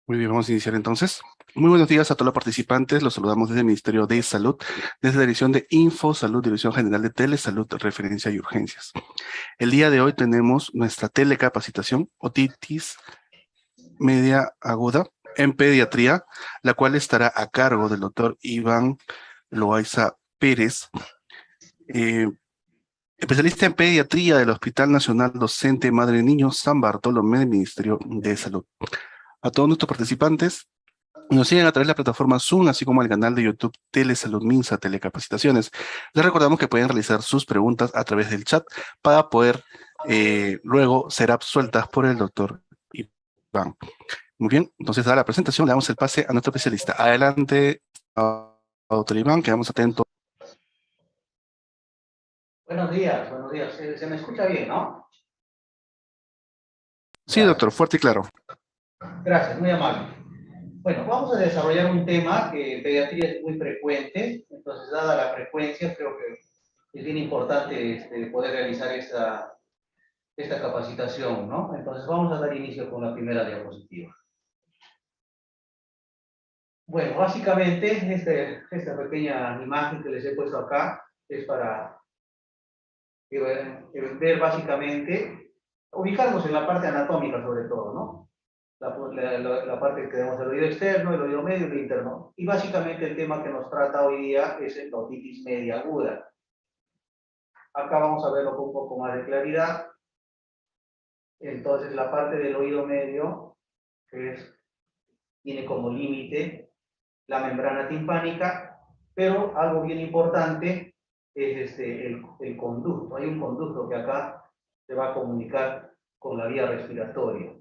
Muy bien, vamos a iniciar entonces. Muy buenos días a todos los participantes. Los saludamos desde el Ministerio de Salud, desde la Dirección de Info Salud, Dirección General de Telesalud, Referencia y Urgencias. El día de hoy tenemos nuestra telecapacitación, otitis media aguda en pediatría, la cual estará a cargo del doctor Iván Loaiza Pérez, eh, especialista en pediatría del Hospital Nacional Docente Madre Niño San Bartolomé del Ministerio de Salud. A todos nuestros participantes, nos siguen a través de la plataforma Zoom, así como el canal de YouTube Telesalud Minsa Telecapacitaciones. Les recordamos que pueden realizar sus preguntas a través del chat para poder luego ser absueltas por el doctor Iván. Muy bien, entonces a la presentación le damos el pase a nuestro especialista. Adelante, doctor Iván, quedamos atentos. Buenos días, buenos días. Se me escucha bien, ¿no? Sí, doctor, Gracias. fuerte y claro. Gracias, muy amable. Bueno, vamos a desarrollar un tema que en pediatría es muy frecuente, entonces dada la frecuencia creo que es bien importante poder realizar esta capacitación, ¿no? Entonces vamos a dar inicio con la primera diapositiva. Bueno, básicamente esta pequeña imagen que les he puesto acá es para ver básicamente, ubicarnos en la parte anatómica sobre todo, ¿no? La parte que tenemos el oído externo, el oído medio y el interno. Y básicamente el tema que nos trata hoy día es la otitis media aguda. Acá vamos a verlo con un poco más de claridad. Entonces la parte del oído medio, tiene como límite la membrana timpánica, pero algo bien importante es el conducto. Hay un conducto que acá se va a comunicar con la vía respiratoria.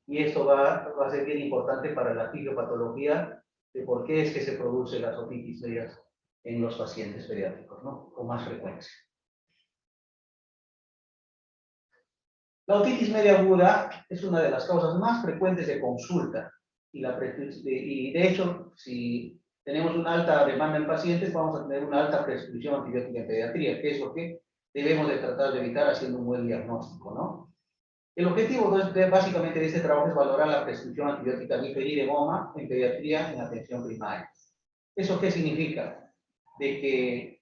Y esto va a ser bien importante para la fisiopatología de por qué es que se produce las otitis medias en los pacientes pediátricos, ¿no? Con más frecuencia. La otitis media aguda es una de las causas más frecuentes de consulta y de hecho, si tenemos una alta demanda en pacientes, vamos a tener una alta prescripción antibiótica en pediatría, que es lo que debemos de tratar de evitar haciendo un buen diagnóstico, ¿no? El objetivo básicamente de este trabajo es valorar la prescripción antibiótica Gliferid de goma en pediatría en atención primaria. ¿Eso qué significa? De que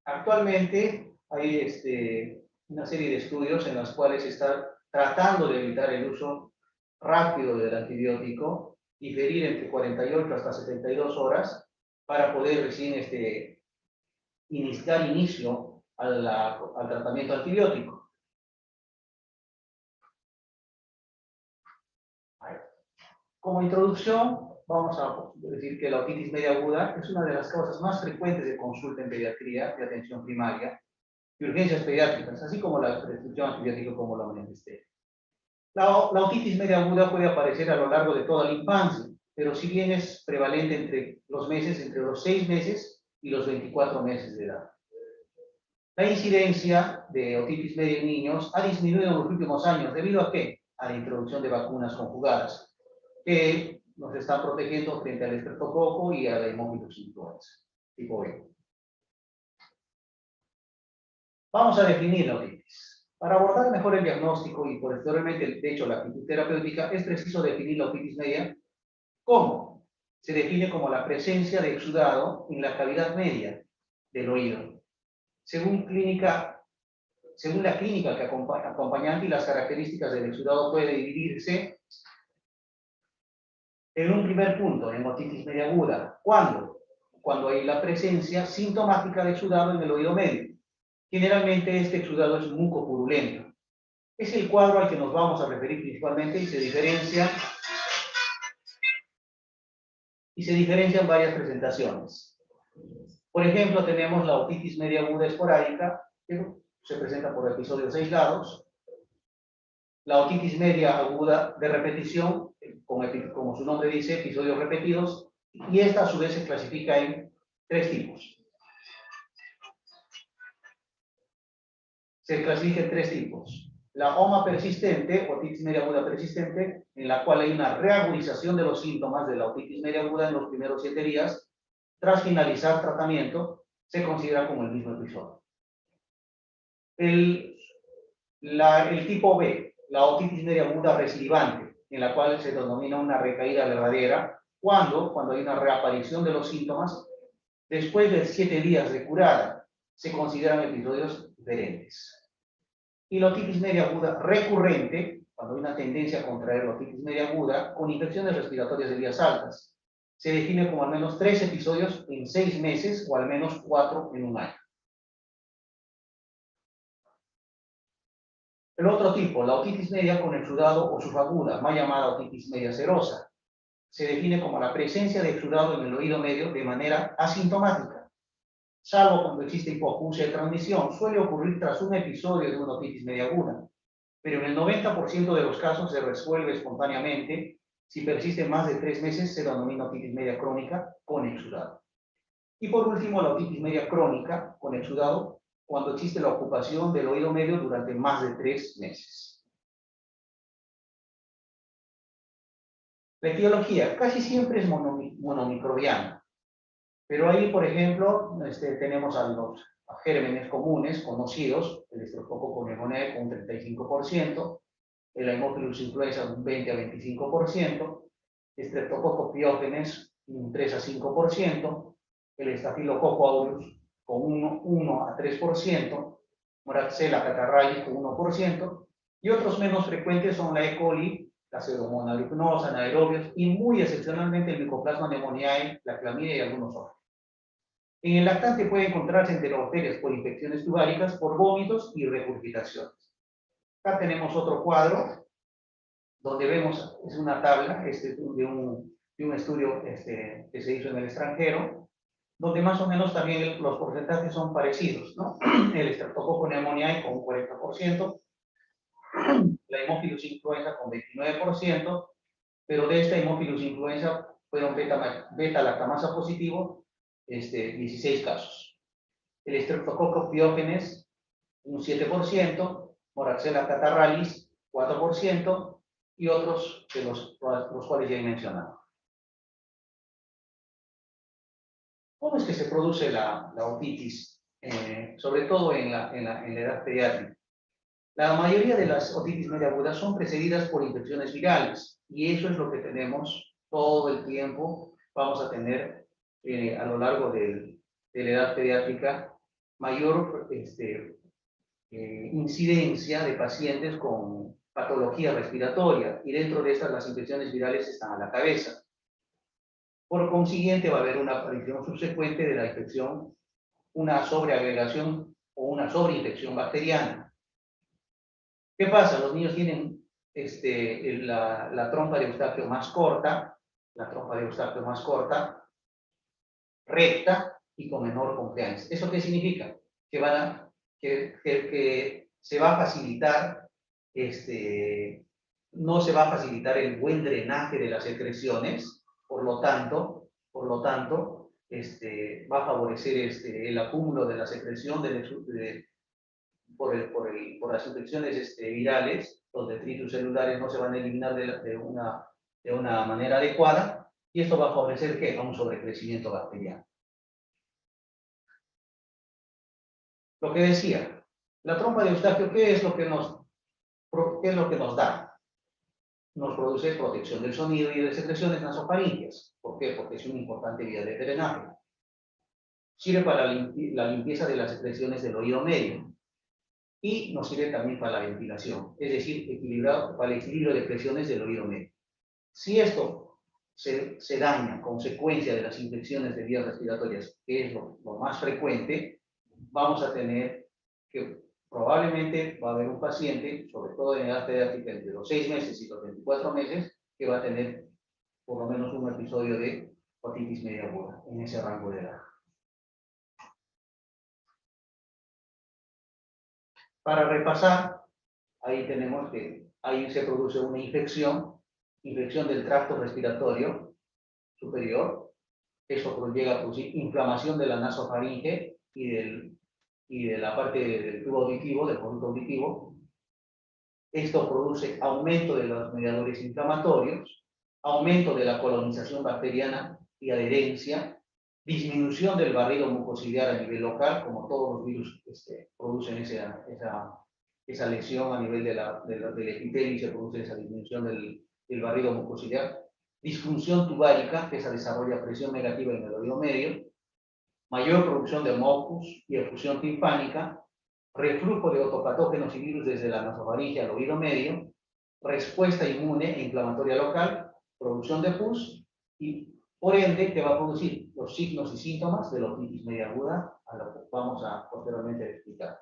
actualmente hay una serie de estudios en los cuales se está tratando de evitar el uso rápido del antibiótico, diferir entre 48 hasta 72 horas para poder recién dar inicio al tratamiento antibiótico. Como introducción, vamos a decir que la otitis media aguda es una de las causas más frecuentes de consulta en pediatría de atención primaria y urgencias pediátricas, así como la prescripción antibiótica como lo manifesté. La otitis media aguda puede aparecer a lo largo de toda la infancia, pero si bien es prevalente entre los 6 meses y los 24 meses de edad. La incidencia de otitis media en niños ha disminuido en los últimos años, ¿debido a qué? A la introducción de vacunas conjugadas, que nos están protegiendo frente al estreptococo y a la Haemophilus influenza tipo B. Vamos a definir la otitis. Para abordar mejor el diagnóstico y posteriormente, de hecho, la actitud terapéutica, es preciso definir la otitis media. ¿Cómo? Se define como la presencia de exudado en la cavidad media del oído. Según la clínica que acompañante y las características del exudado puede dividirse en un primer punto, en otitis media aguda. ¿Cuándo? Cuando hay la presencia sintomática de exudado en el oído medio. Generalmente este exudado es mucopurulento. Es el cuadro al que nos vamos a referir principalmente y se diferencia en varias presentaciones. Por ejemplo, tenemos la otitis media aguda esporádica, que se presenta por episodios aislados. La otitis media aguda de repetición, como su nombre dice, episodios repetidos, y esta a su vez se clasifica en 3 tipos. Se clasifica en 3 tipos. La OMA persistente, otitis media aguda persistente, en la cual hay una reagudización de los síntomas de la otitis media aguda en los primeros 7 días. Tras finalizar tratamiento, se considera como el mismo episodio. El tipo B, la otitis media aguda recidivante, en la cual se denomina una recaída verdadera, cuando hay una reaparición de los síntomas después de 7 días de curada, se consideran episodios diferentes. Y la otitis media aguda recurrente, cuando hay una tendencia a contraer la otitis media aguda con infecciones respiratorias de vías altas, se define como al menos 3 episodios en 6 meses o al menos 4 en un año. El otro tipo, la otitis media con exudado o subaguda, más llamada otitis media serosa, se define como la presencia de exudado en el oído medio de manera asintomática, salvo cuando existe hipoacusia de transmisión, suele ocurrir tras un episodio de una otitis media aguda, pero en el 90% de los casos se resuelve espontáneamente. Si persiste más de 3 meses, se denomina otitis media crónica con exudado. Y por último, la otitis media crónica con exudado, cuando existe la ocupación del oído medio durante más de 3 meses. La etiología casi siempre es monomicrobiana, pero ahí, por ejemplo, tenemos a los gérmenes comunes conocidos, el Streptococcus pneumoniae con un 35%, el Haemophilus influenza un 20 a 25%, Streptococcus pyogenes un 3 a 5%, el Staphylococcus aureus con 1 a 3%, Moraxella catarrhalis con 1%, y otros menos frecuentes son la E. coli, la Pseudomonas aeruginosa, anaerobios, y muy excepcionalmente el Mycoplasma pneumoniae, la clamidia y algunos otros. En el lactante puede encontrarse enterobacterias por infecciones tubáricas, por vómitos y regurgitaciones. Acá tenemos otro cuadro donde vemos, es una tabla de un estudio que se hizo en el extranjero, donde más o menos también los porcentajes son parecidos, ¿no? El Streptococcus pneumoniae con un 40%, la Haemophilus influenza con 29%, pero de esta Haemophilus influenza fueron beta-lactamasa positivo 16 casos. El Streptococcus pyogenes un 7%, Moraxella catarrhalis 4%, y otros de los cuales ya he mencionado. ¿Cómo es que se produce la otitis? Sobre todo en la edad pediátrica. La mayoría de las otitis media agudas son precedidas por infecciones virales, y eso es lo que tenemos todo el tiempo. Vamos a tener a lo largo de la edad pediátrica mayor incidencia de pacientes con patología respiratoria, y dentro de estas las infecciones virales están a la cabeza. Por consiguiente, va a haber una aparición subsecuente de la infección, una sobreagregación o una sobreinfección bacteriana. ¿Qué pasa? Los niños tienen la trompa de Eustaquio más corta, recta y con menor compliance. ¿Eso qué significa? Que se va a facilitar, no se va a facilitar el buen drenaje de las secreciones, por lo tanto, va a favorecer el acúmulo de la secreción por las infecciones virales. Los detritus celulares no se van a eliminar de una manera adecuada, y esto va a favorecer ¿qué? A un sobrecrecimiento bacteriano. Lo que decía, la trompa de Eustaquio, ¿qué es lo que nos da? Nos produce protección del sonido y de secreciones nasofaríngeas. ¿Por qué? Porque es una importante vía de drenaje. Sirve para la limpieza de las secreciones del oído medio, y nos sirve también para la ventilación, es decir, para el equilibrio de presiones del oído medio. Si esto se daña a consecuencia de las infecciones de vías respiratorias, que es lo más frecuente, vamos a tener que probablemente va a haber un paciente, sobre todo en edad pediátrica entre los 6 meses y los 24 meses, que va a tener por lo menos un episodio de otitis media aguda en ese rango de edad. Para repasar, ahí tenemos que ahí se produce una infección del tracto respiratorio superior. Eso llega a producir inflamación de la nasofaringe y de la parte del tubo auditivo, del conducto auditivo. Esto produce aumento de los mediadores inflamatorios, aumento de la colonización bacteriana y adherencia, disminución del barrido mucociliar a nivel local, como todos los virus producen esa lesión a nivel del epitelio, y se produce esa disminución el barrido mucociliar, disfunción tubárica, que se desarrolla presión negativa en el oído medio, mayor producción de mucus y efusión timpánica, reflujo de otopatógenos y virus desde la nasofaringe al oído medio, respuesta inmune e inflamatoria local, producción de pus y, por ende, que va a producir los signos y síntomas de la otitis media aguda, a lo que vamos a posteriormente explicar.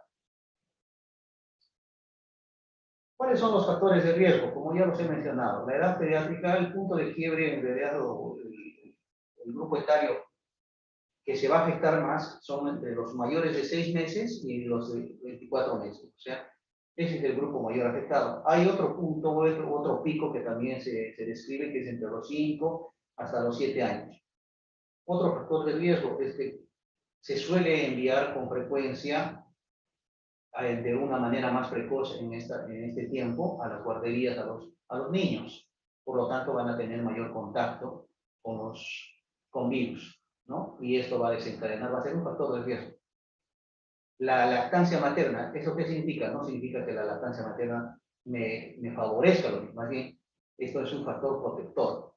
¿Cuáles son los factores de riesgo? Como ya los he mencionado, la edad pediátrica, el punto de quiebre en realidad, el grupo etario que se va a afectar más son entre los mayores de 6 meses y los de 24 meses. O sea, ese es el grupo mayor afectado. Hay otro punto, otro pico que también se describe, que es entre los 5 hasta los 7 años. Otro factor de riesgo es que se suele enviar con frecuencia de una manera más precoz en este tiempo a las guarderías a los niños. Por lo tanto, van a tener mayor contacto con virus, ¿no? Y esto va a desencadenar, va a ser un factor de riesgo. La lactancia materna, ¿eso qué significa? No significa que la lactancia materna me favorezca, más bien, esto es un factor protector.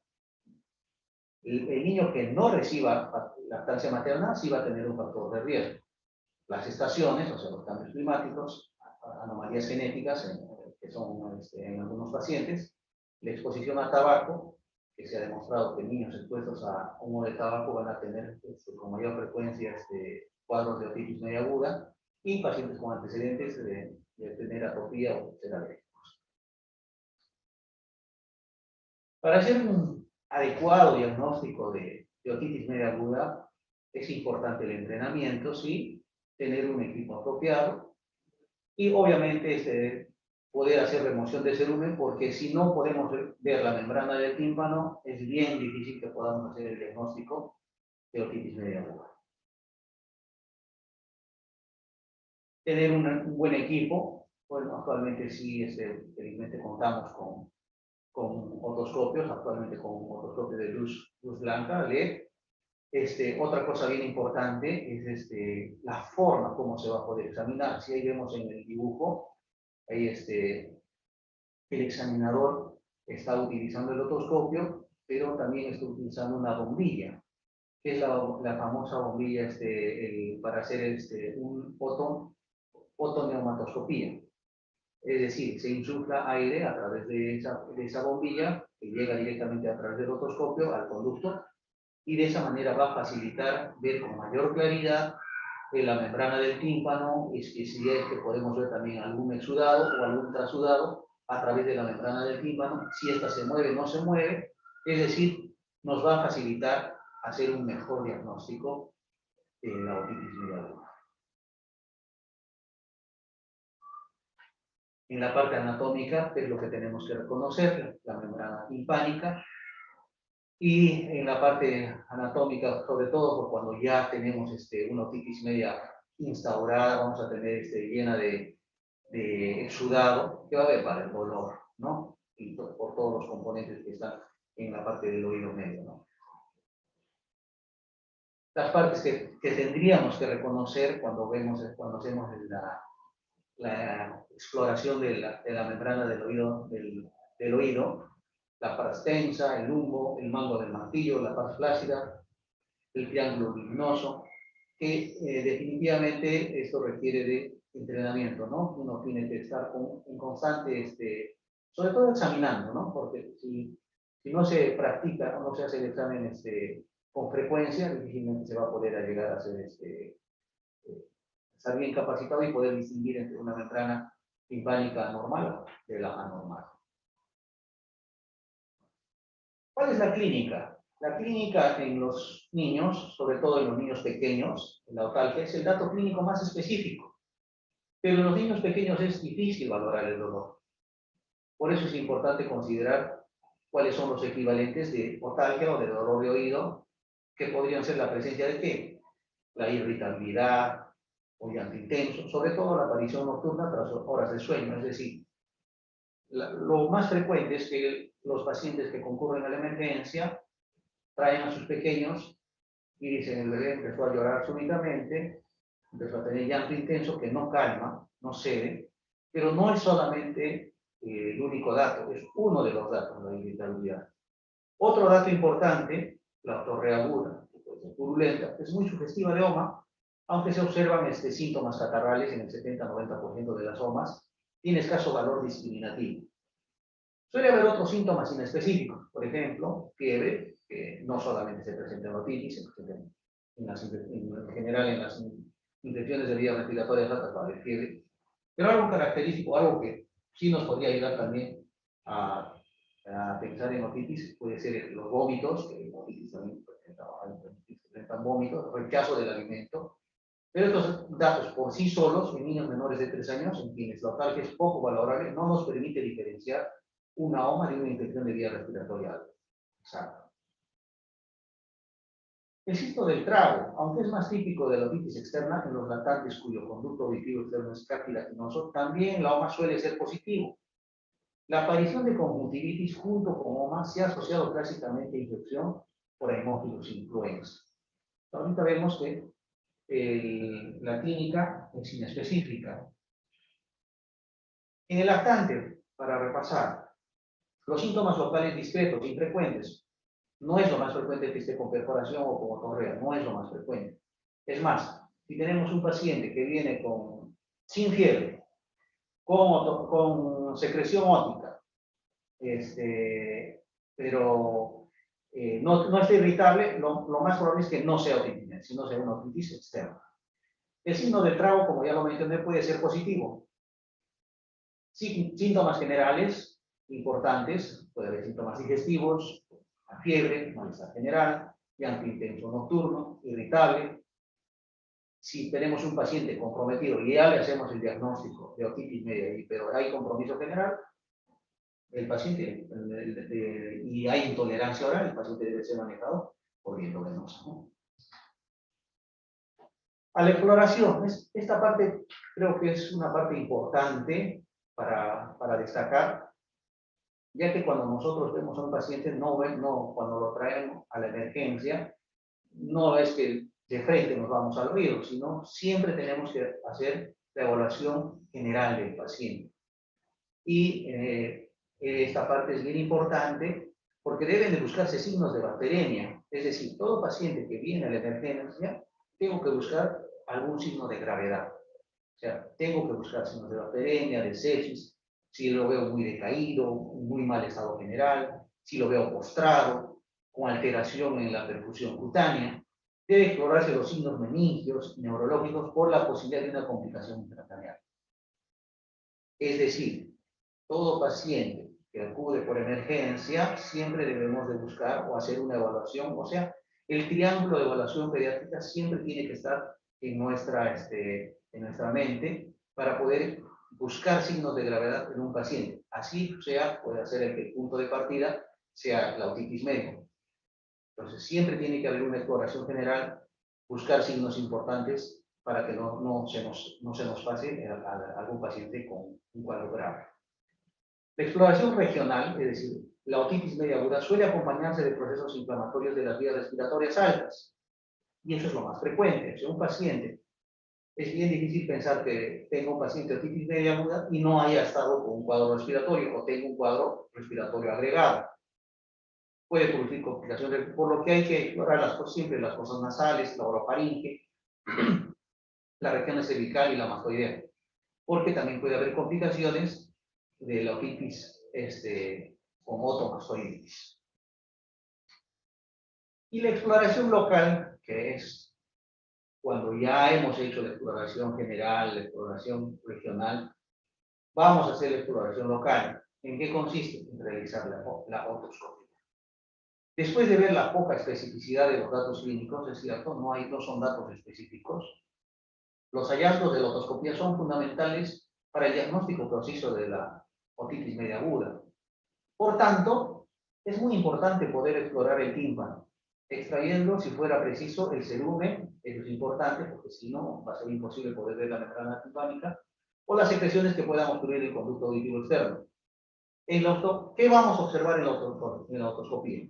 El niño que no reciba lactancia materna sí va a tener un factor de riesgo. Las estaciones, o sea, los cambios climáticos, anomalías genéticas que son en algunos pacientes, la exposición al tabaco, que se ha demostrado que niños expuestos a humo de tabaco van a tener con mayor frecuencia cuadros de otitis media aguda, y pacientes con antecedentes de tener atopía o ser alérgicos. Para hacer un adecuado diagnóstico de otitis media aguda, es importante el entrenamiento, ¿sí? Tener un equipo apropiado y obviamente poder hacer remoción de cerumen, porque si no podemos ver la membrana del tímpano, es bien difícil que podamos hacer el diagnóstico de otitis media aguda. Tener un buen equipo, bueno, actualmente sí, felizmente contamos con otoscopios, actualmente con otoscopio de luz blanca, LED. Otra cosa bien importante es la forma como se va a poder examinar. Si ahí vemos en el dibujo, ahí el examinador está utilizando el otoscopio, pero también está utilizando una bombilla, que es la famosa bombilla para hacer un fotoneumatoscopía. Es decir, se insufla aire a través de esa bombilla, que llega directamente a través del otoscopio al conducto, y de esa manera va a facilitar ver con mayor claridad la membrana del tímpano, y si es que podemos ver también algún exudado o algún trasudado a través de la membrana del tímpano, si esta se mueve o no se mueve, es decir, nos va a facilitar hacer un mejor diagnóstico de la otitis media aguda. En la parte anatómica es lo que tenemos que reconocer, la membrana timpánica. Y en la parte anatómica, sobre todo por cuando ya tenemos una otitis media instaurada, vamos a tener llena de exudado, que va a haber para el dolor, ¿no? Y por todos los componentes que están en la parte del oído medio, ¿no? Las partes que tendríamos que reconocer cuando hacemos la exploración de la membrana del oído, la pars tensa, el lumbo, el mango del martillo, la pars flácida, el triángulo luminoso, que definitivamente esto requiere de entrenamiento, ¿no? Uno tiene que estar en constante, sobre todo examinando, ¿no? Porque si no se practica o no se hace el examen con frecuencia, difícilmente se va a poder llegar a hacer estar bien capacitado y poder distinguir entre una membrana timpánica normal de la anormal. ¿Cuál es la clínica? La clínica en los niños, sobre todo en los niños pequeños, la otalgia, es el dato clínico más específico. Pero en los niños pequeños es difícil valorar el dolor. Por eso es importante considerar cuáles son los equivalentes de otalgia o de dolor de oído, que podrían ser la presencia de ¿qué? La irritabilidad o llanto intenso, sobre todo la aparición nocturna tras horas de sueño. Es decir, lo más frecuente es que los pacientes que concurren a la emergencia traen a sus pequeños y dicen: el bebé empezó a llorar súbitamente, empezó a tener llanto intenso que no calma, no cede, pero no es solamente el único dato, es uno de los datos de la irritabilidad. Otro dato importante, la otorrea aguda, que puede ser purulenta, es muy sugestiva de OMA, aunque se observan síntomas catarrales en el 70-90% de las OMAs, tiene escaso valor discriminativo. Suele haber otros síntomas inespecíficos, por ejemplo, fiebre, que no solamente se presenta en otitis, se presenta en general en las infecciones de vías respiratorias altas va a haber fiebre, pero algo característico, algo que sí nos podría ayudar también a pensar en otitis, puede ser los vómitos, que en otitis también presentan vómitos, rechazo del alimento, pero estos datos por sí solos, en niños menores de 3 años, en quienes la otalgia es poco valorable, no nos permite diferenciar una OMA de una infección de vía respiratoria alta. Exacto. El signo del trago, aunque es más típico de la otitis externa en los lactantes cuyo conducto auditivo externo es cartilaginoso, también la OMA suele ser positivo. La aparición de conjuntivitis junto con OMA se ha asociado clásicamente a infección por Haemophilus influenza. Ahorita vemos que la clínica es inespecífica. En el lactante, para repasar, los síntomas locales discretos, infrecuentes, no es lo más frecuente que esté con perforación o con otorrea, no es lo más frecuente. Es más, si tenemos un paciente que viene sin fiebre, con secreción ótica, pero no está irritable, lo más probable es que no sea otitis, sino sea una otitis externa. El signo del trago, como ya lo mencioné, puede ser positivo. Síntomas generales importantes, puede haber síntomas digestivos, fiebre, malestar general, llanto intenso nocturno, irritable. Si tenemos un paciente comprometido y ya le hacemos el diagnóstico de otitis media, pero hay compromiso general, el paciente, y hay intolerancia oral, el paciente debe ser manejado por vía endovenosa, ¿no? A la exploración, esta parte creo que es una parte importante para destacar, ya que cuando nosotros vemos a un paciente, cuando lo traemos a la emergencia, no es que de frente nos vamos al oído, sino siempre tenemos que hacer la evaluación general del paciente. Y esta parte es bien importante porque deben de buscarse signos de bacteremia, es decir, todo paciente que viene a la emergencia, tengo que buscar algún signo de gravedad. O sea, tengo que buscar signos de bacteremia, de sepsis, si lo veo muy decaído, muy mal estado general, si lo veo postrado, con alteración en la perfusión cutánea. Debe explorarse los signos meningios y neurológicos por la posibilidad de una complicación intracraneal. Es decir, todo paciente que acude por emergencia, siempre debemos de buscar o hacer una evaluación, o sea, el triángulo de evaluación pediátrica siempre tiene que estar en nuestra mente para poder buscar signos de gravedad en un paciente. Así puede hacer que el punto de partida sea la otitis media. Entonces, siempre tiene que haber una exploración general, buscar signos importantes para que no se nos pase a algún paciente con un cuadro grave. La exploración regional, es decir, la otitis media aguda, suele acompañarse de procesos inflamatorios de las vías respiratorias altas. Y eso es lo más frecuente. O sea, un paciente, es bien difícil pensar que tenga un paciente de otitis media aguda y no haya estado con un cuadro respiratorio o tenga un cuadro respiratorio agregado. Puede producir complicaciones, por lo que hay que explorar siempre las fosas nasales, la orofaringe, las regiones cervical y la mastoidea, porque también puede haber complicaciones de la otitis con otomastoiditis. Y la exploración local, que es cuando ya hemos hecho la exploración general, la exploración regional, vamos a hacer la exploración local. ¿En qué consiste? En realizar la otoscopia. Después de ver la poca especificidad de los datos clínicos, es cierto, no son datos específicos, los hallazgos de la otoscopia son fundamentales para el diagnóstico preciso de la otitis media aguda. Por tanto, es muy importante poder explorar el tímpano, extrayendo, si fuera preciso, el cerumen, eso es importante, porque si no, va a ser imposible poder ver la membrana timpánica, o las secreciones que puedan obstruir el conducto auditivo externo. ¿Qué vamos a observar en la otoscopia?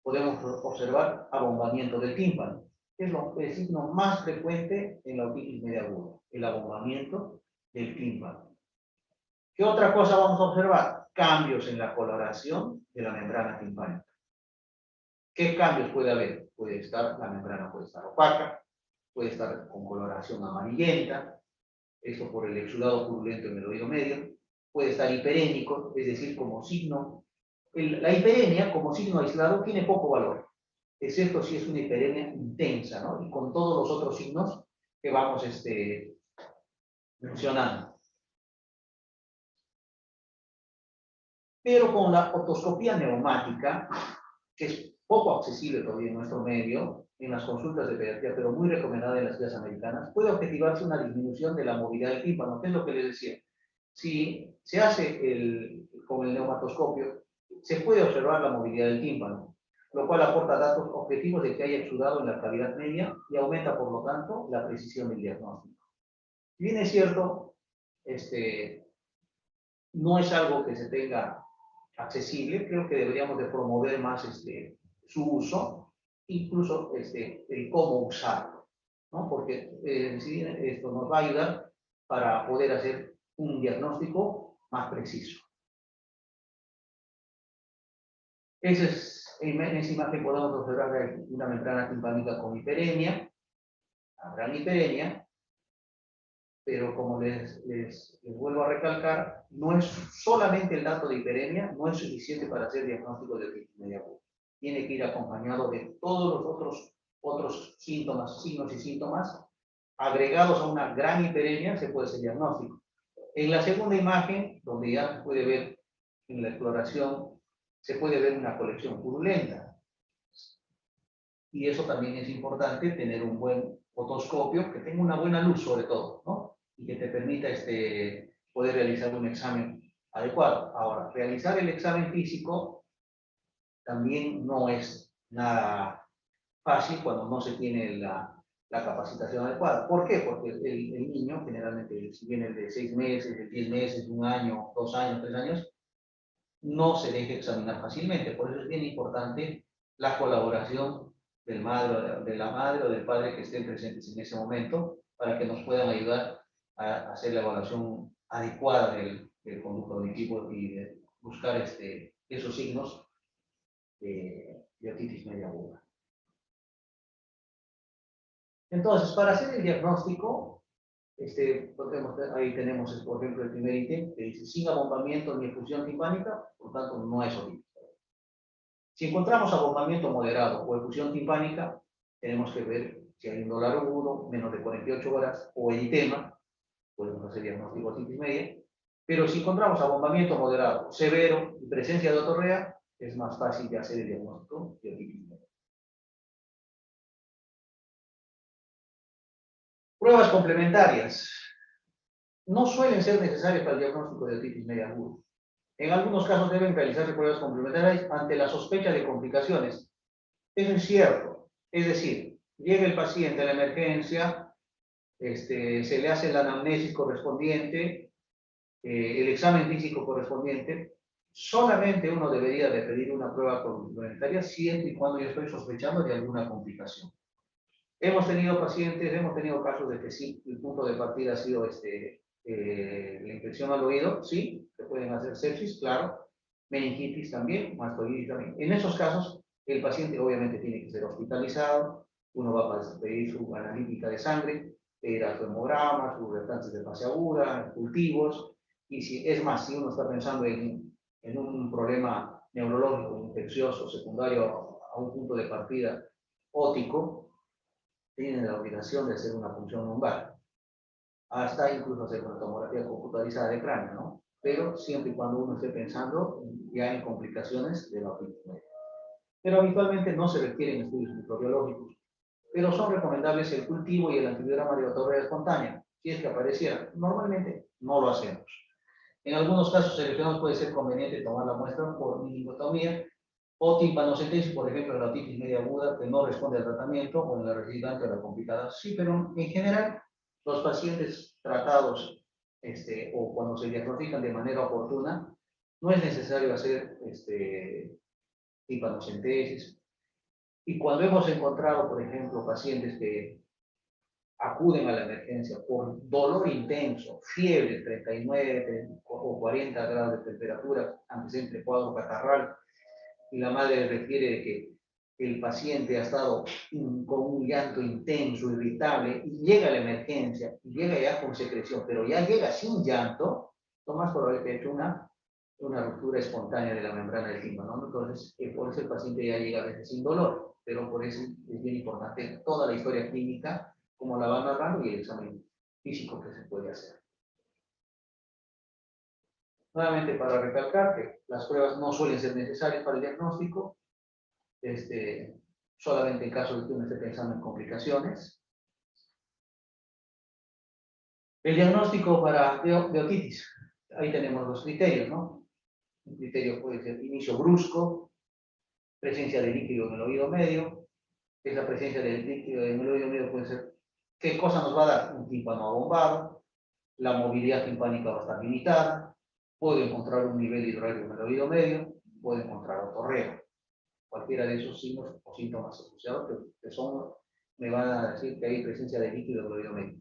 Podemos observar abombamiento del tímpano. Es el signo más frecuente en la otitis media aguda, el abombamiento del tímpano. ¿Qué otra cosa vamos a observar? Cambios en la coloración de la membrana timpánica. ¿Qué cambios puede haber? La membrana puede estar opaca, puede estar con coloración amarillenta, eso por el exudado purulento en el oído medio, puede estar hiperémico, es decir, como signo. La hiperemia como signo aislado tiene poco valor, excepto si es una hiperemia intensa, ¿no? Y con todos los otros signos que vamos mencionando. Pero con la otoscopía neumática, que es poco accesible todavía en nuestro medio, en las consultas de pediatría, pero muy recomendada en las guías americanas, puede objetivarse una disminución de la movilidad del tímpano, que es lo que les decía. Si se hace con el neumatoscopio, se puede observar la movilidad del tímpano, lo cual aporta datos objetivos de que haya exudado en la cavidad media y aumenta, por lo tanto, la precisión del diagnóstico. Si bien es cierto, no es algo que se tenga accesible, creo que deberíamos de promover más su uso, incluso el cómo usarlo, ¿no? Porque esto nos va a ayudar para poder hacer un diagnóstico más preciso. En esa imagen podemos observar una membrana timpánica con hiperemia, una gran hiperemia, pero como les vuelvo a recalcar, no es solamente el dato de hiperemia, no es suficiente para hacer diagnóstico de otitis media aguda. Tiene que ir acompañado de todos los otros síntomas, signos y síntomas, agregados a una gran hiperemia, se puede hacer diagnóstico. En la segunda imagen, donde ya se puede ver en la exploración, se puede ver una colección purulenta. Y eso también es importante, tener un buen otoscopio, que tenga una buena luz sobre todo, ¿no? Y que te permita poder realizar un examen adecuado. Ahora, realizar el examen físico también no es nada fácil cuando no se tiene la capacitación adecuada. ¿Por qué? Porque el niño, generalmente, si viene el de 6 meses, de 10 meses, 1 año, 2 años, 3 años, no se deje examinar fácilmente. Por eso es bien importante la colaboración de la madre o del padre que estén presentes en ese momento para que nos puedan ayudar a hacer la evaluación adecuada del conducto auditivo y de buscar esos signos de otitis media aguda. Entonces, para hacer el diagnóstico, ahí tenemos, por ejemplo, el primer ítem que dice sin abombamiento ni efusión timpánica, por tanto no es otitis. Si encontramos abombamiento moderado o efusión timpánica, tenemos que ver si hay un dolor agudo, menos de 48 horas, o eritema, podemos hacer diagnóstico de otitis media. Pero si encontramos abombamiento moderado, severo y presencia de otorrea, es más fácil de hacer el diagnóstico de otitis media. Pruebas complementarias. No suelen ser necesarias para el diagnóstico de otitis media aguda. En algunos casos deben realizarse pruebas complementarias ante la sospecha de complicaciones. Eso es cierto. Es decir, llega el paciente a la emergencia, se le hace la anamnesis correspondiente, el examen físico correspondiente. Solamente uno debería de pedir una prueba complementaria siempre y cuando yo estoy sospechando de alguna complicación. Hemos tenido casos de que sí, el punto de partida ha sido la infección al oído, sí, se pueden hacer sepsis, claro, meningitis también, mastoiditis también. En esos casos, el paciente obviamente tiene que ser hospitalizado, uno va a pedir su analítica de sangre, pedirá su hemograma, sus restantes de fase aguda, cultivos, y si uno está pensando en un problema neurológico, infeccioso, secundario a un punto de partida ótico, tienen la obligación de hacer una punción lumbar, hasta incluso hacer una tomografía computarizada de cráneo, ¿no? Pero siempre y cuando uno esté pensando ya en complicaciones de la otitis media. Pero habitualmente no se requieren estudios microbiológicos, pero son recomendables el cultivo y el antibiograma de otorrea espontánea, si es que apareciera. Normalmente no lo hacemos. En algunos casos seleccionados puede ser conveniente tomar la muestra por minicotomía o timpanocentesis, por ejemplo, en la otitis media aguda que no responde al tratamiento, o en la recidente o la complicada. Sí, pero en general, los pacientes tratados o cuando se diagnostican de manera oportuna, no es necesario hacer timpanocentesis. Y cuando hemos encontrado, por ejemplo, pacientes que acuden a la emergencia por dolor intenso, fiebre, 39 o 40 grados de temperatura, antecedente de cuadro catarral, y la madre refiere de que el paciente ha estado con un llanto intenso, irritable, y llega a la emergencia, y llega ya con secreción, pero ya llega sin llanto, lo más probable que ha hecho una ruptura espontánea de la membrana del tímpano, ¿no? Entonces, por eso el paciente ya llega a veces sin dolor, pero por eso es bien importante toda la historia clínica, como la van narrando, y el examen físico que se puede hacer. Nuevamente, para recalcar que las pruebas no suelen ser necesarias para el diagnóstico, solamente en caso de que uno esté pensando en complicaciones. El diagnóstico de otitis, ahí tenemos los criterios, ¿no? Un criterio puede ser inicio brusco, presencia de líquido en el oído medio. Esa presencia de líquido en el oído medio puede ser, ¿qué cosa nos va a dar? Un tímpano abombado, la movilidad timpánica va a estar limitada, puede encontrar un nivel hidráulico en el oído medio, puede encontrar otorreo. Cualquiera de esos signos o síntomas asociados que son, me van a decir que hay presencia de líquido en el oído medio.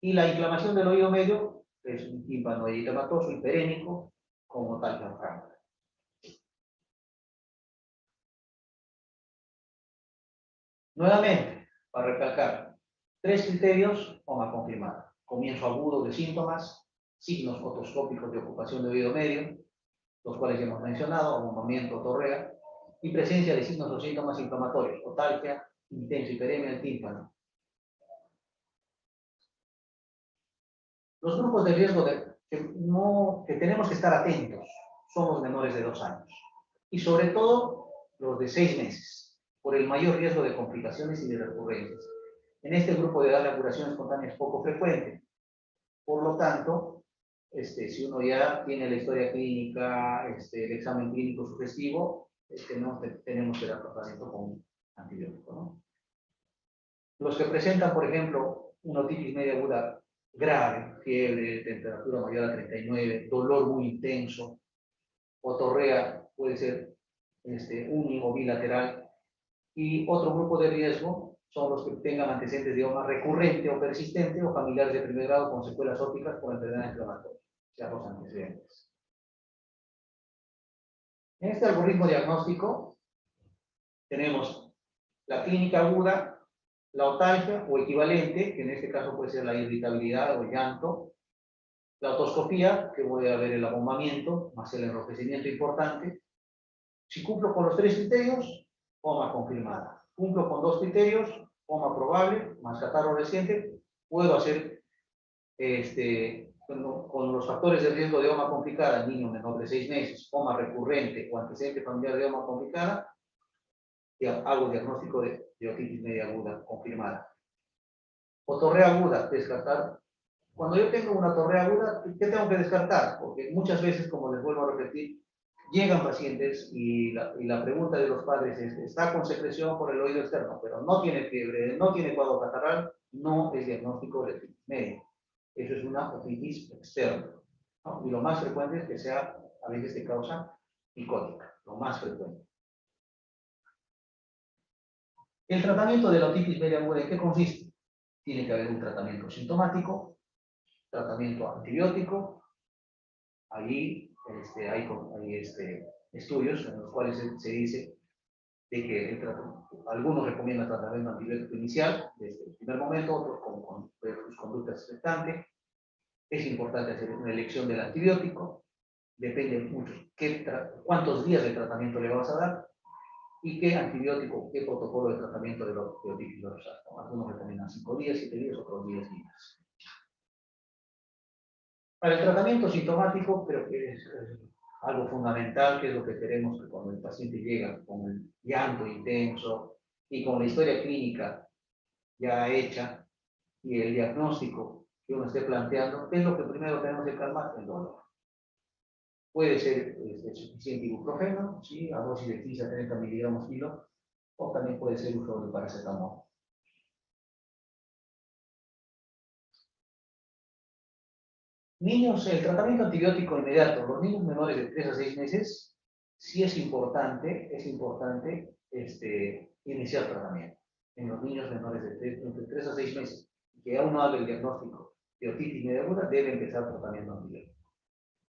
Y la inflamación del oído medio es un tímpano eritematoso hiperémico como tal franca. Nuevamente, para recalcar, 3 criterios o más confirmada. Comienzo agudo de síntomas, signos otoscópicos de ocupación de oído medio, los cuales ya hemos mencionado, abombamiento, otorrea, y presencia de signos o síntomas inflamatorios, otalgia, intenso hiperemia del tímpano. Los grupos de riesgo que tenemos que estar atentos son los menores de 2 años, y sobre todo los de 6 meses, por el mayor riesgo de complicaciones y de recurrencias. En este grupo de edad la curación espontánea es poco frecuente, por lo tanto, si uno ya tiene la historia clínica, el examen clínico sugestivo, no tenemos que dar tratamiento con antibiótico, ¿no? Los que presentan, por ejemplo, una otitis media aguda grave, fiebre, temperatura mayor a 39, dolor muy intenso, otorrea puede ser uni o bilateral, y otro grupo de riesgo son los que tengan antecedentes de idioma recurrente o persistente o familiares de primer grado con secuelas ópticas por enfermedad inflamatoria, ya los antecedentes. En este algoritmo diagnóstico tenemos la clínica aguda, la otalgia o equivalente, que en este caso puede ser la irritabilidad o el llanto, la otoscopía, que voy a ver el abombamiento, más el enrojecimiento importante. Si cumplo con los 3 criterios, coma confirmada. Cumplo con 2 criterios, coma probable, más catarro reciente, puedo hacer con los factores de riesgo de OMA complicada, niño menor de 6 meses, OMA recurrente o antecedente familiar de OMA complicada, y hago diagnóstico de otitis media aguda confirmada. Otorrea aguda, descartar. Cuando yo tengo una otorrea aguda, ¿qué tengo que descartar? Porque muchas veces, como les vuelvo a repetir, llegan pacientes y la pregunta de los padres es, está con secreción por el oído externo, pero no tiene fiebre, no tiene cuadro catarral, no es diagnóstico de otitis media. Eso es una otitis externa, ¿no? Y lo más frecuente es que sea, a veces de causa picótica, lo más frecuente. El tratamiento de la otitis media aguda, ¿en qué consiste? Tiene que haber un tratamiento sintomático, tratamiento antibiótico. Allí hay estudios en los cuales se dice de que algunos recomiendan tratamiento antibiótico inicial desde el primer momento, otros con sus conductas expectantes. Es importante hacer una elección del antibiótico, depende mucho cuántos días de tratamiento le vas a dar y qué antibiótico, qué protocolo de tratamiento de otitis dorsal. Algunos recomiendan 5 días, 7 días, otros 10 días. Para el tratamiento sintomático, creo que es algo fundamental, que es lo que queremos que cuando el paciente llega con el llanto intenso y con la historia clínica ya hecha y el diagnóstico que uno esté planteando, es lo que primero tenemos que calmar: el dolor. Puede ser suficiente ibuprofeno, ¿sí? A dosis de 15 a 30 miligramos kilo, o también puede ser uso de paracetamol. Niños, el tratamiento antibiótico inmediato, los niños menores de 3 a 6 meses, sí es importante iniciar tratamiento. En los niños menores de 3 a 6 meses, que aún no haga el diagnóstico de otitis media aguda, debe empezar tratamiento antibiótico.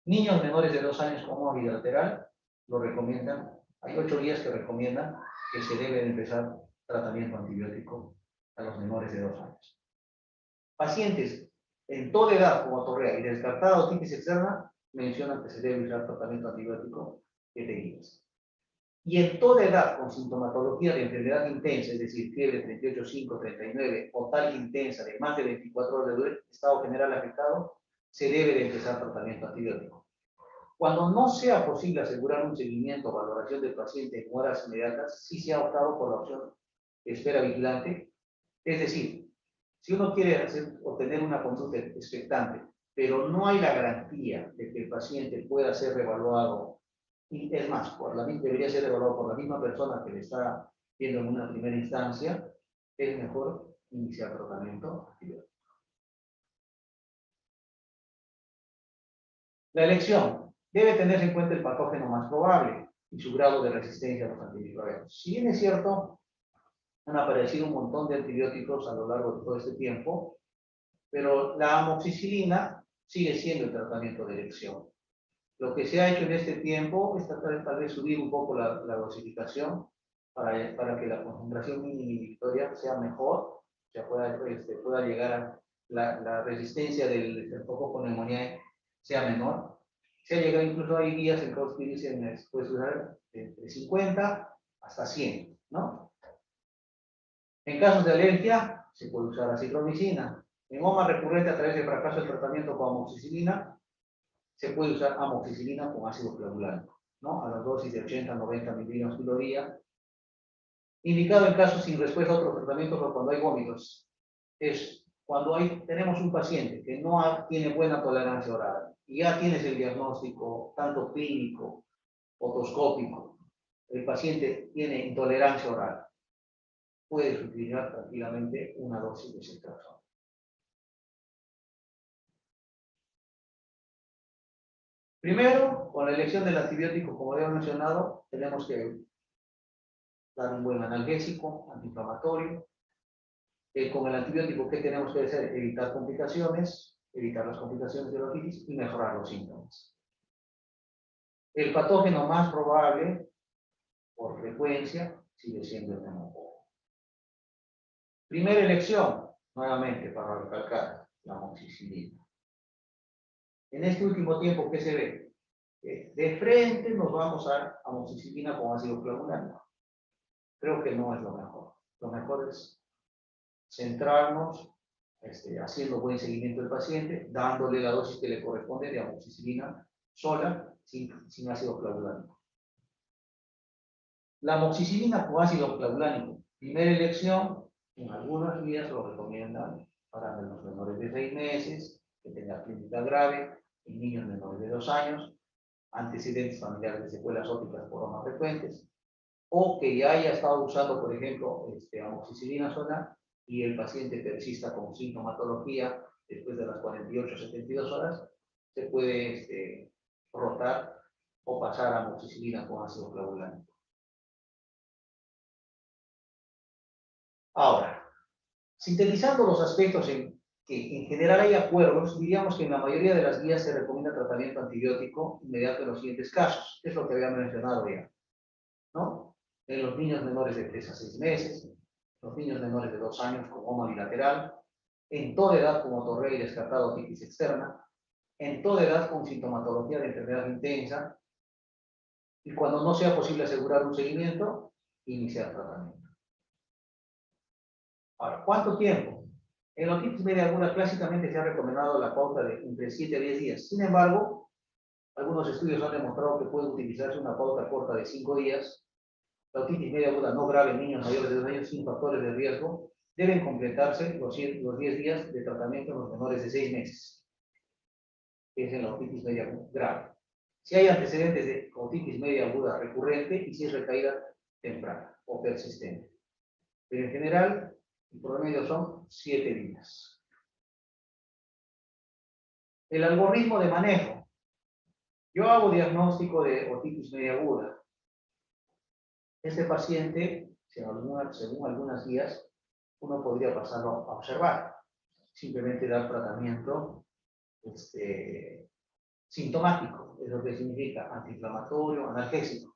Niños menores de 2 años con OMA bilateral lo recomiendan. Hay 8 guías que recomiendan que se debe empezar tratamiento antibiótico a los menores de 2 años. Pacientes en toda edad con otorrea y descartada otitis externa mencionan que se debe usar tratamiento antibiótico 7 guías. Y en toda edad con sintomatología de enfermedad intensa, es decir, fiebre 38,5, 39 o tal intensa de más de 24 horas de duración, estado general afectado, se debe de empezar tratamiento antibiótico. Cuando no sea posible asegurar un seguimiento o valoración del paciente en horas inmediatas, sí se ha optado por la opción de espera vigilante. Es decir, si uno quiere obtener una consulta expectante, pero no hay la garantía de que el paciente pueda ser reevaluado, y es más, debería ser evaluado por la misma persona que le está viendo en una primera instancia, es mejor iniciar tratamiento antibiótico. La elección debe tenerse en cuenta el patógeno más probable y su grado de resistencia a los antimicrobianos. Si bien es cierto, han aparecido un montón de antibióticos a lo largo de todo este tiempo, pero la amoxicilina sigue siendo el tratamiento de elección. Lo que se ha hecho en este tiempo es tal vez subir un poco la dosificación para que la concentración mínima inhibitoria sea mejor, o sea, pueda llegar a la resistencia del Streptococcus pneumoniae sea menor. Se ha llegado, incluso hay guías en que dicen puedes usar entre 50 hasta 100, ¿no? En casos de alergia, se puede usar acitromicina. En OMA recurrente a través del fracaso del tratamiento con amoxicilina, se puede usar amoxicilina con ácido flavulánico, ¿no? A las dosis de 80 a 90 miligramos por día. Indicado en casos sin respuesta a otros tratamientos o cuando hay vómitos. Es cuando tenemos un paciente que no tiene buena tolerancia oral y ya tienes el diagnóstico tanto clínico, otoscópico, el paciente tiene intolerancia oral, puedes utilizar tranquilamente una dosis de ceftriaxona. Primero, con la elección del antibiótico, como ya he mencionado, tenemos que dar un buen analgésico, antiinflamatorio. Con el antibiótico, ¿qué tenemos que hacer? Evitar complicaciones, evitar las complicaciones de la otitis y mejorar los síntomas. El patógeno más probable, por frecuencia, sigue siendo el neumococo. Primera elección, nuevamente para recalcar, la amoxicilina. En este último tiempo, ¿qué se ve? De frente nos vamos a amoxicilina con ácido flavulánico. Creo que no es lo mejor. Lo mejor es centrarnos haciendo buen seguimiento del paciente, dándole la dosis que le corresponde de amoxicilina sola, sin ácido flavulánico. La amoxicilina con ácido flavulánico, primera elección, en algunas guías lo recomiendan para los menores de 6 meses, que tenga clínica grave, en niños menores de 2 años, antecedentes familiares de secuelas ópticas por más frecuentes, o que ya haya estado usando, por ejemplo, amoxicilina sola y el paciente persista con sintomatología después de las 48 o 72 horas, se puede rotar o pasar a amoxicilina con ácido flavulánico. Ahora, sintetizando los aspectos en que en general hay acuerdos, diríamos que en la mayoría de las guías se recomienda tratamiento antibiótico inmediato en los siguientes casos. Es lo que había mencionado ya, ¿no? En los niños menores de 3 a 6 meses, los niños menores de 2 años con OMA bilateral, en toda edad con otorrea y descartada otitis externa, en toda edad con sintomatología de enfermedad intensa, y cuando no sea posible asegurar un seguimiento, iniciar tratamiento. Ahora, ¿cuánto tiempo? En la otitis media aguda clásicamente se ha recomendado la pauta de entre 7 a 10 días. Sin embargo, algunos estudios han demostrado que puede utilizarse una pauta corta de 5 días. La otitis media aguda no grave en niños mayores de 2 años sin factores de riesgo deben completarse los 10 días de tratamiento en los menores de 6 meses, que es en la otitis media grave. Si hay antecedentes de otitis media aguda recurrente y si es recaída temprana o persistente. Pero en general, el promedio son 7 días. El algoritmo de manejo. Yo hago diagnóstico de otitis media aguda. Este paciente, según algunas guías, uno podría pasarlo a observar. simplemente dar tratamiento sintomático, es lo que significa antiinflamatorio, analgésico,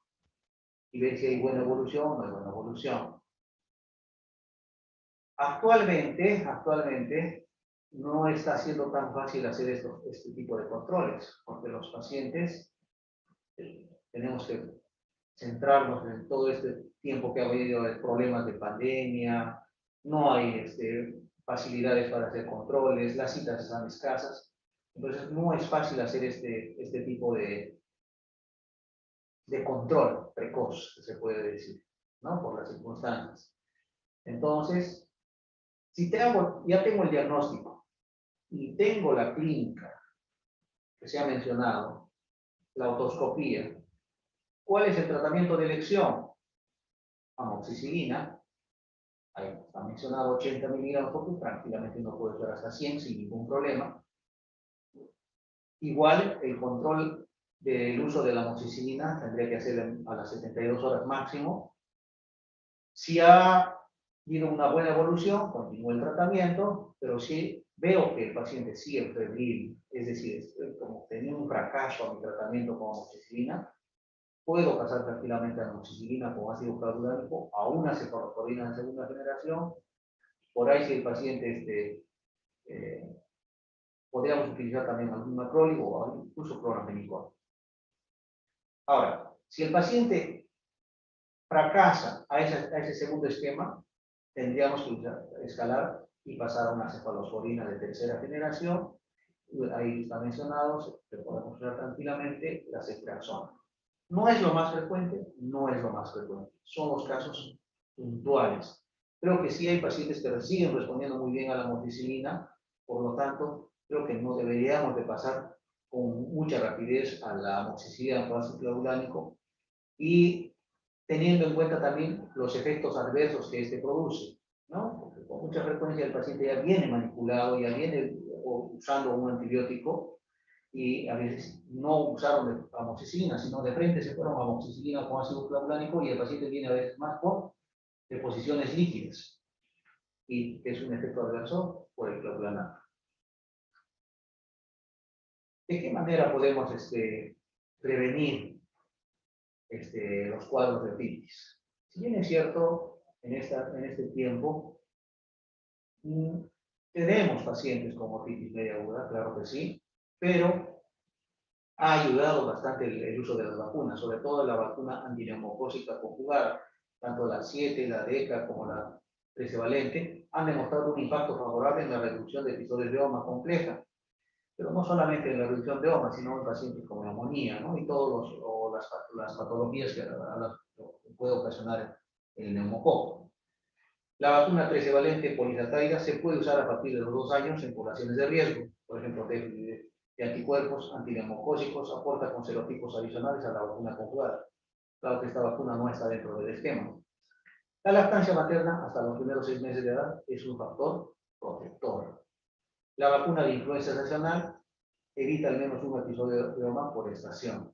y ver si hay buena evolución o no hay buena evolución. Actualmente no está siendo tan fácil hacer este tipo de controles, porque los pacientes tenemos que centrarnos en todo este tiempo que ha habido de problemas de pandemia, no hay facilidades para hacer controles, las citas están escasas, entonces no es fácil hacer este tipo de control precoz, se puede decir, ¿no? Por las circunstancias. Entonces, si ya tengo el diagnóstico y tengo la clínica que se ha mencionado, la otoscopía, ¿cuál es el tratamiento de elección? Amoxicilina, ahí está mencionado 80 miligramos, porque tranquilamente uno puede usar hasta 100 sin ningún problema. Igual, el control del uso de la amoxicilina tendría que hacer a las 72 horas máximo. Si ha habido una buena evolución, continúo el tratamiento, pero si veo que el paciente sigue febril, es decir, como tenía un fracaso a mi tratamiento con amoxicilina, puedo pasar tranquilamente a amoxicilina con ácido clorhidrato a una cefalosporina de segunda generación. Por ahí, si el paciente podríamos utilizar también algún macrólide o incluso clorafenicol. Ahora, si el paciente fracasa a ese segundo esquema, tendríamos que escalar y pasar a una cefalosporina de tercera generación. Ahí está mencionado, que podemos usar tranquilamente la ceftriaxona. No es lo más frecuente, no es lo más frecuente. Son los casos puntuales. Creo que sí hay pacientes que siguen respondiendo muy bien a la amoxicilina, por lo tanto, creo que no deberíamos de pasar con mucha rapidez a la amoxicilina con ácido clorhidrato y teniendo en cuenta también los efectos adversos que este produce, ¿no? Porque con mucha frecuencia el paciente ya viene manipulado, ya viene usando un antibiótico y a veces no usaron amoxicilina, sino de frente se fueron a amoxicilina con ácido clavulânico y el paciente viene a veces más por deposiciones líquidas y es un efecto adverso por el clavulanato. ¿De qué manera podemos prevenir los cuadros de otitis? Si bien es cierto, en este tiempo tenemos pacientes con otitis media aguda, claro que sí, pero ha ayudado bastante el uso de las vacunas, sobre todo la vacuna antineumocócica conjugada, tanto la 7, la DECA como la 13 valente, han demostrado un impacto favorable en la reducción de episodios de homa compleja, pero no solamente en la reducción de homa, sino en pacientes con neumonía, ¿no? Y las patologías que puede ocasionar el neumococo. La vacuna 13 valente polisacarídea se puede usar a partir de los 2 años en poblaciones de riesgo, por ejemplo, de anticuerpos antineumocócicos, aporta con serotipos adicionales a la vacuna conjugada. Claro que esta vacuna no está dentro del esquema. La lactancia materna hasta los primeros 6 meses de edad es un factor protector. La vacuna de influenza estacional evita al menos un episodio de homa por estación.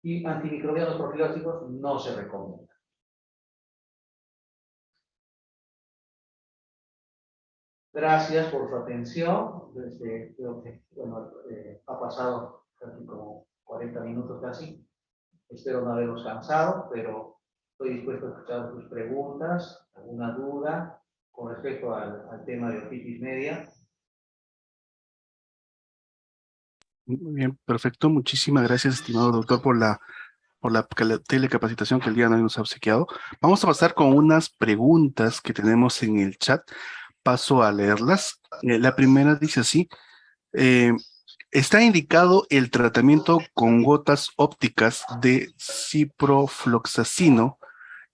Y antimicrobianos profilácticos no se recomiendan. Gracias por su atención. Creo que ha pasado casi como 40 minutos casi. Espero no haberlos cansado, pero estoy dispuesto a escuchar sus preguntas, alguna duda con respecto al tema de otitis media. Muy bien, perfecto. Muchísimas gracias, estimado doctor, por la telecapacitación que el día de hoy nos ha obsequiado. Vamos a pasar con unas preguntas que tenemos en el chat. Paso a leerlas. La primera dice así: ¿está indicado el tratamiento con gotas ópticas de ciprofloxacino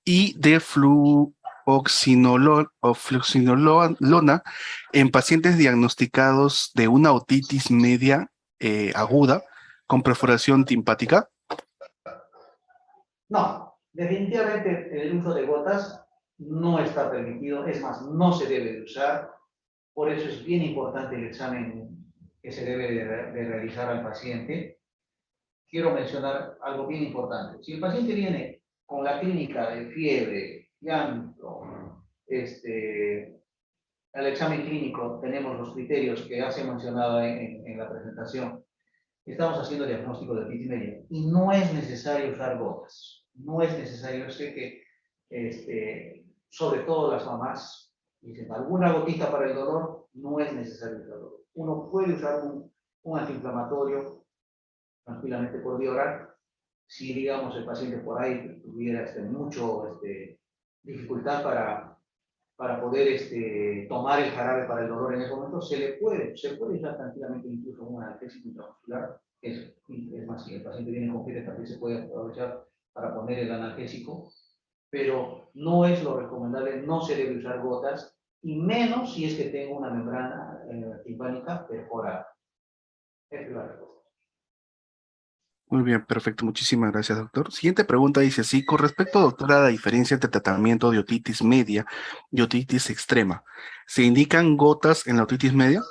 y de fluoxinolona en pacientes diagnosticados de una otitis media aguda con perforación timpática? No, definitivamente el uso de gotas no está permitido, es más, no se debe de usar. Por eso es bien importante el examen que se debe de realizar al paciente. Quiero mencionar algo bien importante. Si el paciente viene con la clínica de fiebre, llanto, al examen clínico tenemos los criterios que ya se mencionado en la presentación. Estamos haciendo diagnóstico de otitis media y no es necesario usar gotas. No es necesario. Yo sé que, sobre todo las mamás, dicen alguna gotita para el dolor, no es necesario usarlo. Uno puede usar un antiinflamatorio tranquilamente por vía oral. Si, digamos, el paciente por ahí tuviera mucho dificultad para poder tomar el jarabe para el dolor en ese momento, se puede usar tranquilamente incluso un analgésico intramuscular. Es más, si el paciente viene con fiebre, también se puede aprovechar para poner el analgésico, pero no es lo recomendable, no se debe usar gotas, y menos si es que tengo una membrana timpánica perforada. Esa es la respuesta. Muy bien, perfecto. Muchísimas gracias, doctor. Siguiente pregunta dice así, con respecto, doctor, a la diferencia entre tratamiento de otitis media y otitis extrema, ¿se indican gotas en la otitis media?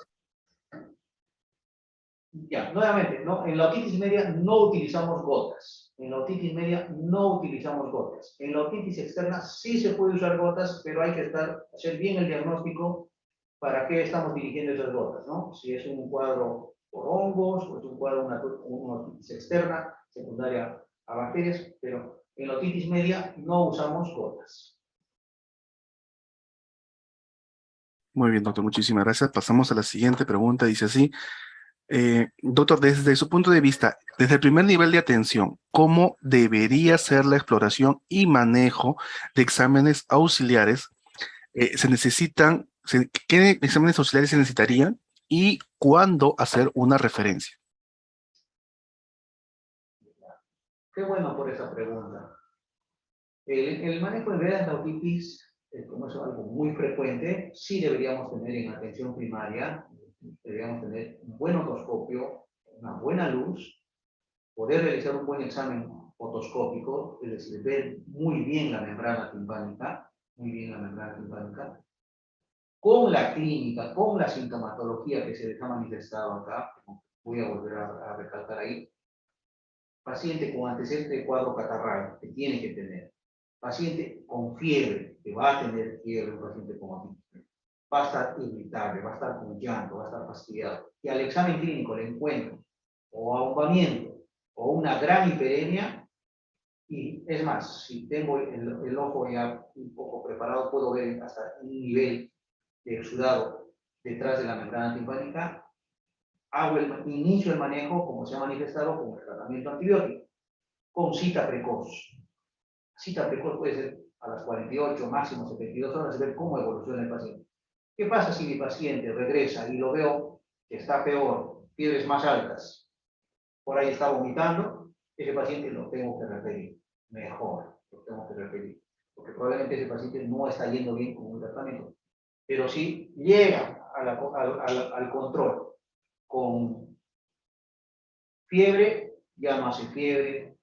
Ya, nuevamente, ¿no? En la otitis media no utilizamos gotas. En la otitis media no utilizamos gotas. En la otitis externa sí se puede usar gotas, pero hay que hacer bien el diagnóstico para qué estamos dirigiendo esas gotas, ¿no? Si es un cuadro por hongos, o es un cuadro, una otitis externa, secundaria a bacterias, pero en la otitis media no usamos gotas. Muy bien, doctor, muchísimas gracias. Pasamos a la siguiente pregunta. Dice así, doctor, desde su punto de vista, desde el primer nivel de atención, ¿cómo debería ser la exploración y manejo de exámenes auxiliares? ¿Qué exámenes auxiliares se necesitarían y cuándo hacer una referencia? Qué bueno por esa pregunta. El manejo de vedas de la otitis, como es algo muy frecuente, sí deberíamos tener en atención primaria, deberíamos tener un buen otoscopio, una buena luz, poder realizar un buen examen otoscópico, es decir, ver muy bien la membrana timpánica, con la clínica, con la sintomatología que se les ha manifestado acá, voy a volver a recalcar ahí, paciente con antecedente de cuadro catarral, que tiene que tener, paciente con fiebre, que va a tener fiebre, un paciente con otitis, va a estar irritable, va a estar con llanto, va a estar fastidiado, y al examen clínico le encuentro o ahombamiento o una gran hiperemia, y es más, si tengo el ojo ya un poco preparado, puedo ver hasta un nivel de exudado detrás de la membrana timpánica, inicio el manejo, como se ha manifestado, con el tratamiento antibiótico, con cita precoz. Cita precoz puede ser a las 48, máximo 72 horas, ver cómo evoluciona el paciente. ¿Qué pasa si mi paciente regresa y lo veo que está peor, fiebres más altas, por ahí está vomitando? Ese paciente lo tengo que referir. Mejor, lo tengo que referir. Porque probablemente ese paciente no está yendo bien con un tratamiento. Pero si llega al control con fiebre, ya no hace fiebre,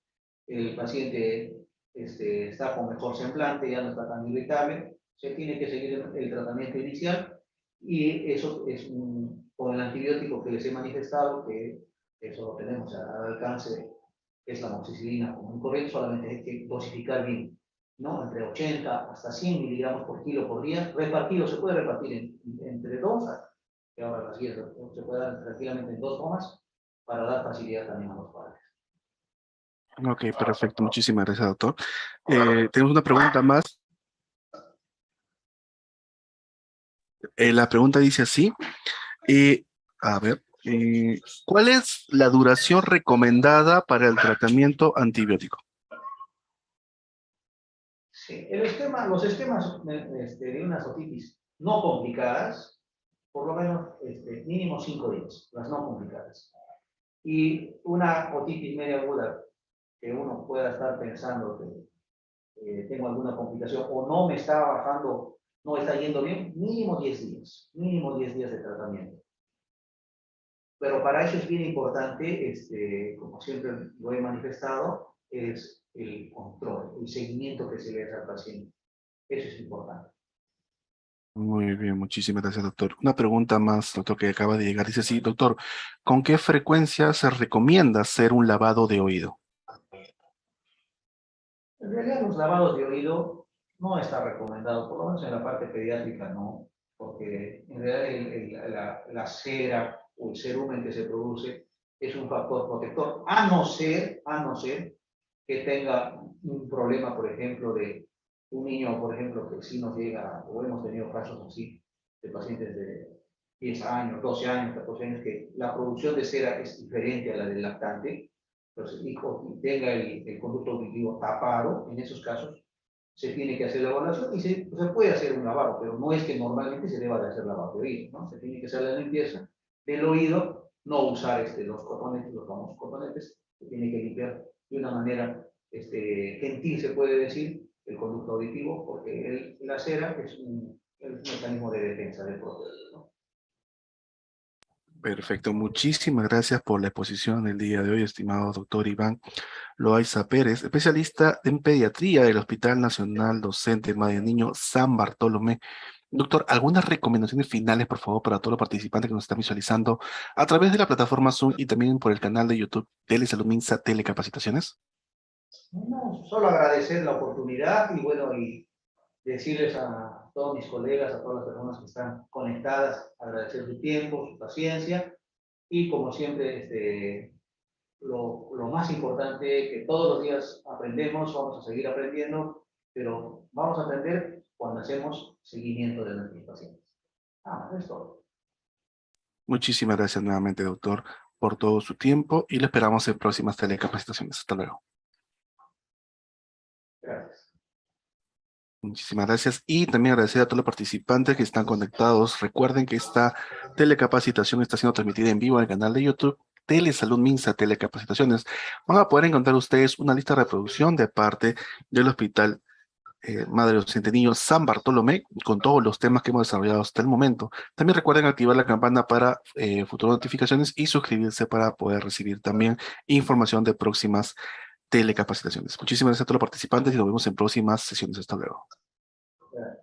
el paciente está con mejor semblante, ya no está tan irritable, se tiene que seguir el tratamiento inicial, y eso es con el antibiótico que les he manifestado, que eso lo tenemos al alcance, que es la amoxicilina común corriente, solamente hay que dosificar bien, ¿no? Entre 80 hasta 100 miligramos por kilo por día, repartido, se puede repartir entre dos, que ahora las guías se puede dar tranquilamente en dos tomas, para dar facilidad también a los padres. Ok, perfecto. Muchísimas gracias, doctor. Tenemos una pregunta más. La pregunta dice así. A ver, ¿cuál es la duración recomendada para el tratamiento antibiótico? Sí, los esquemas de unas otitis no complicadas, por lo menos mínimo 5 días, las no complicadas. Y una otitis media aguda que uno pueda estar pensando que tengo alguna complicación o no me está bajando, no está yendo bien, mínimo 10 días de tratamiento. Pero para eso es bien importante, como siempre lo he manifestado, es el control, el seguimiento que se le hace al paciente. Eso es importante. Muy bien, muchísimas gracias, doctor. Una pregunta más, doctor, que acaba de llegar. Dice así, doctor, ¿con qué frecuencia se recomienda hacer un lavado de oído? En realidad los lavados de oído no está recomendado, por lo menos en la parte pediátrica no, porque en realidad la cera o el cerumen que se produce es un factor protector, a no ser que tenga un problema, por ejemplo, de un niño, por ejemplo, que sí nos llega, o hemos tenido casos así, de pacientes de 10 años, 12 años, 14 años, que la producción de cera es diferente a la del lactante, entonces, y tenga el conducto auditivo tapado, en esos casos se tiene que hacer la evaluación y se puede hacer un lavado, pero no es que normalmente se deba de hacer lavado de oído, ¿no? Se tiene que hacer la limpieza del oído, no usar los cotonetes, los famosos cotonetes, se tiene que limpiar de una manera gentil, se puede decir, el conducto auditivo, porque la cera es el mecanismo de defensa del propio oído, ¿no? Perfecto, muchísimas gracias por la exposición del día de hoy, estimado doctor Iván Loaiza Pérez, especialista en pediatría del Hospital Nacional Docente Madre Niño San Bartolomé. Doctor, ¿algunas recomendaciones finales, por favor, para todos los participantes que nos están visualizando a través de la plataforma Zoom y también por el canal de YouTube Telesalud Minsa Telecapacitaciones? No, solo agradecer la oportunidad y bueno, y decirles a todos mis colegas, a todas las personas que están conectadas, agradecer su tiempo, su paciencia y como siempre, lo más importante, que todos los días aprendemos, vamos a seguir aprendiendo, pero vamos a aprender cuando hacemos seguimiento de nuestros pacientes. Es todo. Muchísimas gracias nuevamente, doctor, por todo su tiempo y lo esperamos en próximas telecapacitaciones. Hasta luego. Gracias. Muchísimas gracias y también agradecer a todos los participantes que están conectados. Recuerden que esta telecapacitación está siendo transmitida en vivo en el canal de YouTube Telesalud Minsa Telecapacitaciones. Van a poder encontrar ustedes una lista de reproducción de parte del Hospital Madre Docente Niño San Bartolomé con todos los temas que hemos desarrollado hasta el momento. También recuerden activar la campana para futuras notificaciones y suscribirse para poder recibir también información de próximas telecapacitaciones. Muchísimas gracias a todos los participantes y nos vemos en próximas sesiones. Hasta luego. Gracias.